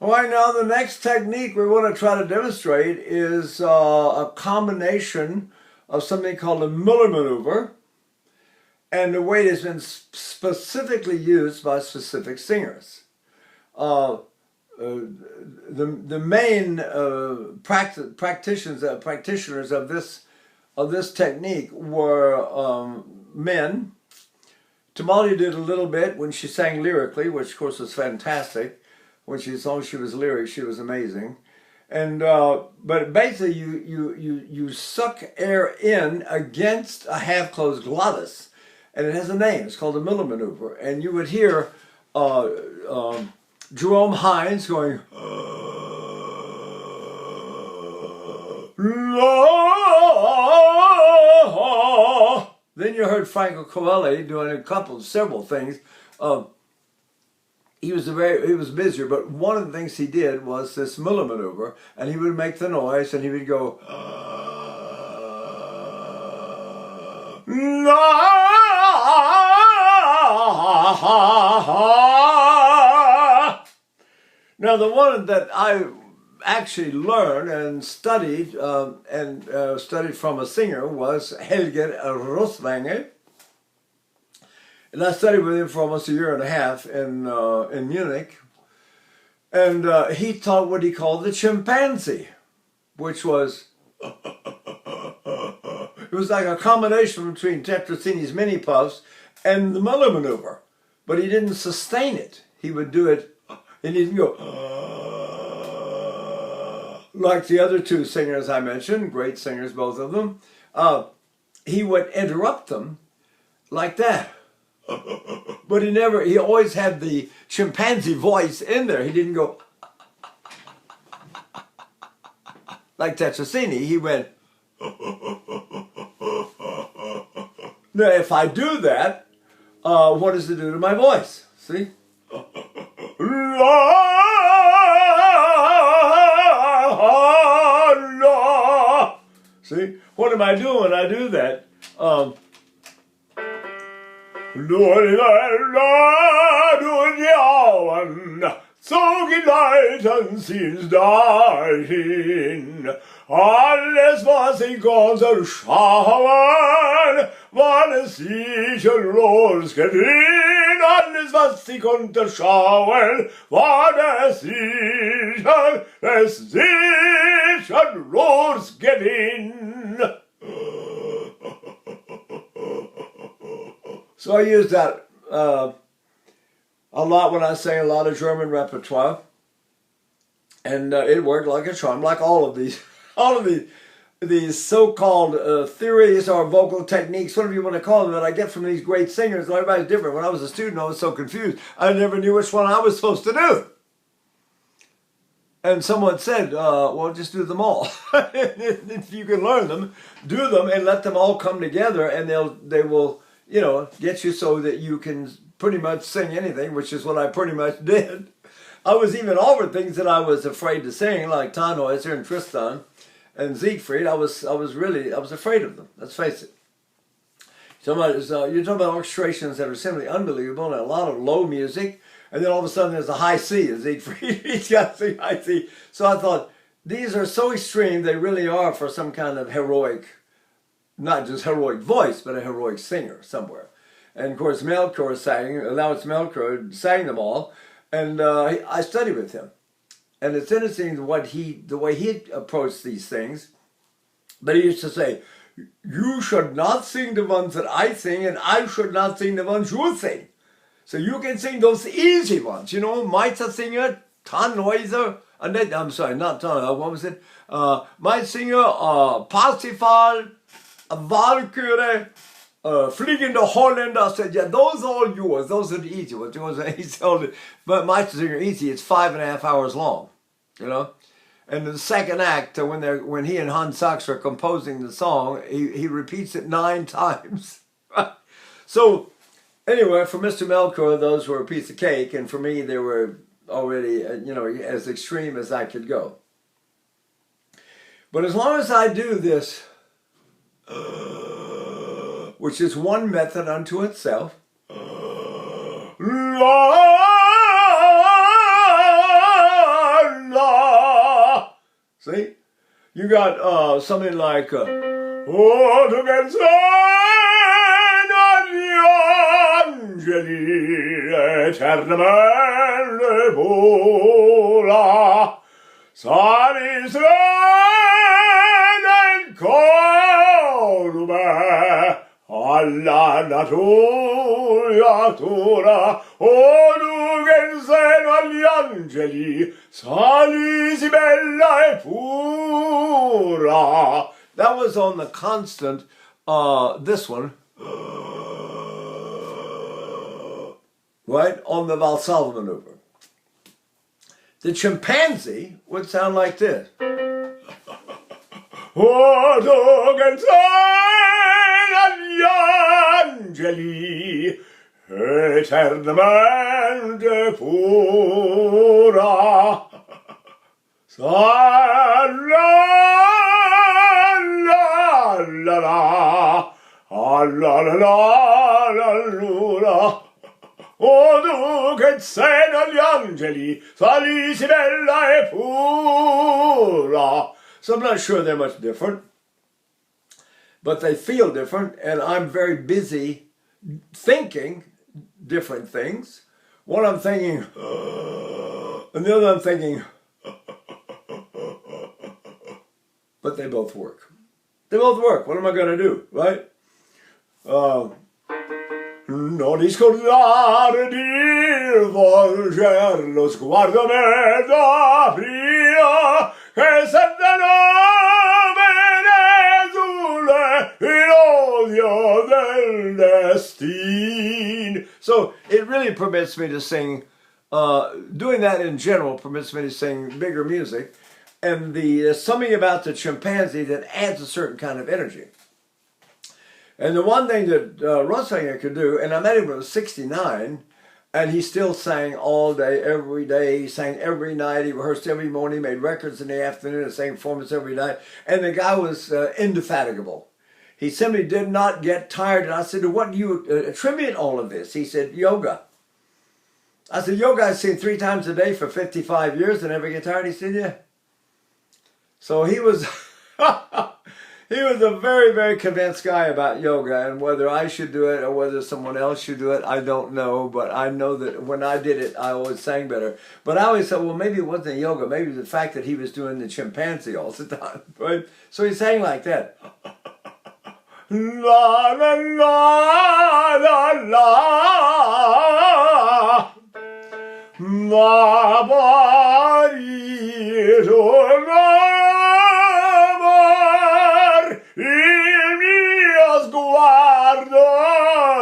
All right, now the next technique we want to try to demonstrate is a combination of something called a Mueller maneuver, and the way it has been specifically used by specific singers. The main practitioners of this technique were men. Tamale did a little bit when she sang lyrically, which of course was fantastic. As long as she was lyric, she was amazing. And but basically, you suck air in against a half-closed glottis, and it has a name. It's called the Mueller maneuver. And you would hear Jerome Hines going, then you heard Franco Coeli doing several things. He was busier, but one of the things he did was this Mueller maneuver, and he would make the noise, and he would go. Now, the one that I actually learned and studied from a singer was Helge Roswanger. And I studied with him for almost a year and a half in Munich. And he taught what he called the Chimpanzee, which was, it was like a combination between Tetrazzini's mini puffs and the Mueller maneuver. But he didn't sustain it. He would do it, and he didn't go, like the other two singers I mentioned, great singers, both of them. He would interrupt them like that. But he always had the chimpanzee voice in there. He didn't go like Tetrazzini. He went. Now, if I do that, what does it do to my voice? See? See? What am I doing when I do that? So geleiten sie's dahin, alles was ich konnte schauen, war es sicher losgehen, alles was ich konnte schauen, war es sicher losgehen. So I use that a lot when I sang a lot of German repertoire, and it worked like a charm. Like all of these so-called theories or vocal techniques, whatever you want to call them, that I get from these great singers. And everybody's different. When I was a student, I was so confused. I never knew which one I was supposed to do. And someone said, well, just do them all. If you can learn them, do them and let them all come together, and they will, get you so that you can pretty much sing anything, which is what I pretty much did. I was even over things that I was afraid to sing, like Tannhäuser and Tristan and Siegfried. I was afraid of them. Let's face it. You're talking about orchestrations that are simply unbelievable, and a lot of low music, and then all of a sudden there's a high C in Siegfried. He's got to sing high C. So I thought, these are so extreme, they really are for some kind of heroic, not just heroic voice, but a heroic singer somewhere. And of course, Melchior sang them all, and I studied with him. And it's interesting the way he approached these things. But he used to say, you should not sing the ones that I sing, and I should not sing the ones you sing. So you can sing those easy ones, Meistersinger, Tannhäuser, I'm sorry, not Tannhäuser, what was it? Meistersinger, Parsifal, Walküre, Fliegende Holländer. I said, yeah, those are all yours. Those are the easy ones. But Meistersinger easy, it's 5.5 hours long, And the second act, when he and Hans Sachs are composing the song, he repeats it 9 times. So, anyway, for Mr. Melchior, those were a piece of cake, and for me, they were already, as extreme as I could go. But as long as I do this, which is one method unto itself, See? You got something like, oh, to get angeli eternamente vola, salis in colume alla natura, o seno agli angeli, salis bella e pura. That was on the constant, this one, right, on the Valsalva maneuver. The chimpanzee would sound like this. O agli angeli, eternamente pura, la la la. O tu che sei agli angeli, salisi bella e pura. So I'm not sure they're much different, but they feel different, and I'm very busy thinking different things. One I'm thinking, and the other I'm thinking, but they both work. They both work. What am I going to do, right? Non discordare di volger lo sguardo me da pria, che sente nome in odio del destin. So it really permits me to sing, doing that in general permits me to sing bigger music, and there's something about the chimpanzee that adds a certain kind of energy. And the one thing that Russinger could do, and I met him when I was 69, and he still sang all day, every day. He sang every night. He rehearsed every morning, made records in the afternoon, and sang performance every night. And the guy was indefatigable. He simply did not get tired. And I said, to what do you attribute all of this? He said, yoga. I said, yoga I've seen 3 times a day for 55 years and never get tired. He said, yeah. So he was... He was a very, very convinced guy about yoga, and whether I should do it or whether someone else should do it, I don't know. But I know that when I did it, I always sang better. But I always thought, well, maybe it wasn't yoga. Maybe it was the fact that he was doing the chimpanzee all the time, right? So he sang like that. La, la, la, la, la. Ma, il mio sguardo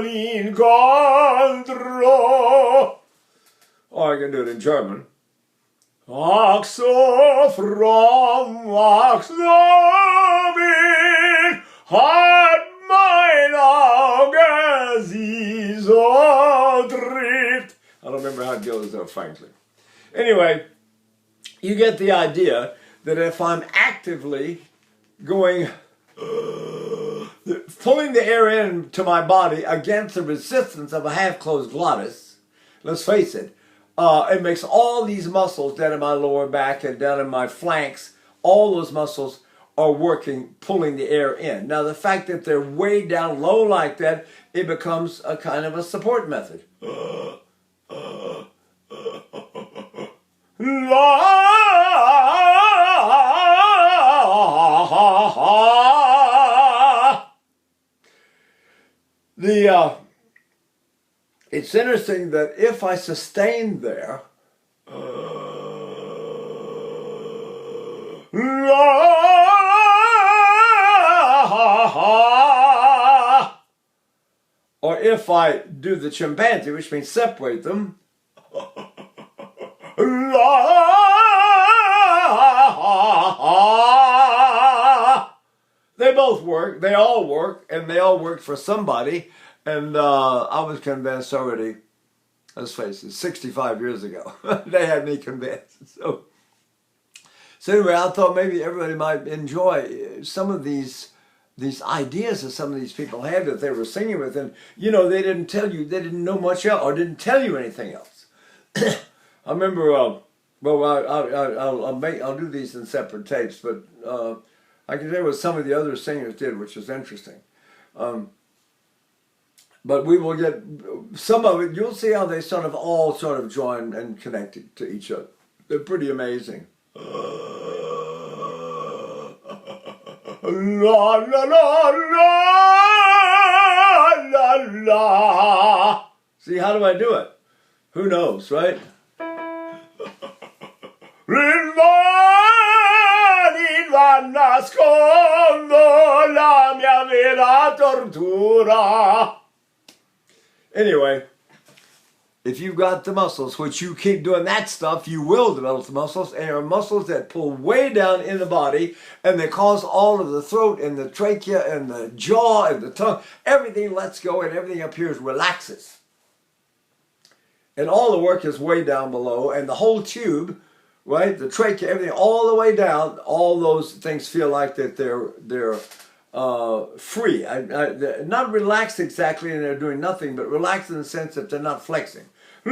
l'incontro. Or I can do it in German. Ach so fromm, ach so mild, hat mein Auge sie so trifft. I don't remember how it goes though, frankly. Anyway, you get the idea that if I'm actively going, pulling the air into my body against the resistance of a half-closed glottis, let's face it, it makes all these muscles down in my lower back and down in my flanks, all those muscles are working, pulling the air in. Now the fact that they're way down low like that, it becomes a kind of a support method. It's interesting that if I sustain there, or if I do the chimpanzee, which means separate them, they both work, they all work, and they all work for somebody. And I was convinced already, let's face it, 65 years ago. They had me convinced. So anyway, I thought maybe everybody might enjoy some of these ideas that some of these people had that they were singing with. And, you know, they didn't tell you, they didn't know much else or didn't tell you anything else. I remember Well, I'll do these in separate tapes, but I can tell you what some of the other singers did, which is interesting. But we will get some of it. You'll see how they sort of all sort of join and connected to each other. They're pretty amazing. La la la la la la. See, how do I do it? Who knows, right? Nascondo la mia vera tortura. Anyway, if you've got the muscles, which you keep doing that stuff, you will develop the muscles, and there are muscles that pull way down in the body, and they cause all of the throat and the trachea and the jaw and the tongue, everything lets go and everything up here relaxes. And all the work is way down below, and the whole tube, right, the trachea, everything, all the way down, all those things feel like that they're free. They're not relaxed exactly, and they're doing nothing, but relaxed in the sense that they're not flexing. I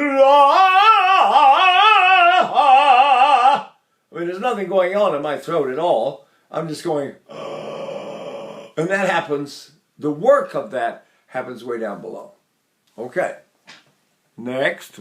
mean, there's nothing going on in my throat at all. I'm just going, and that happens, the work of that happens way down below. Okay. Next.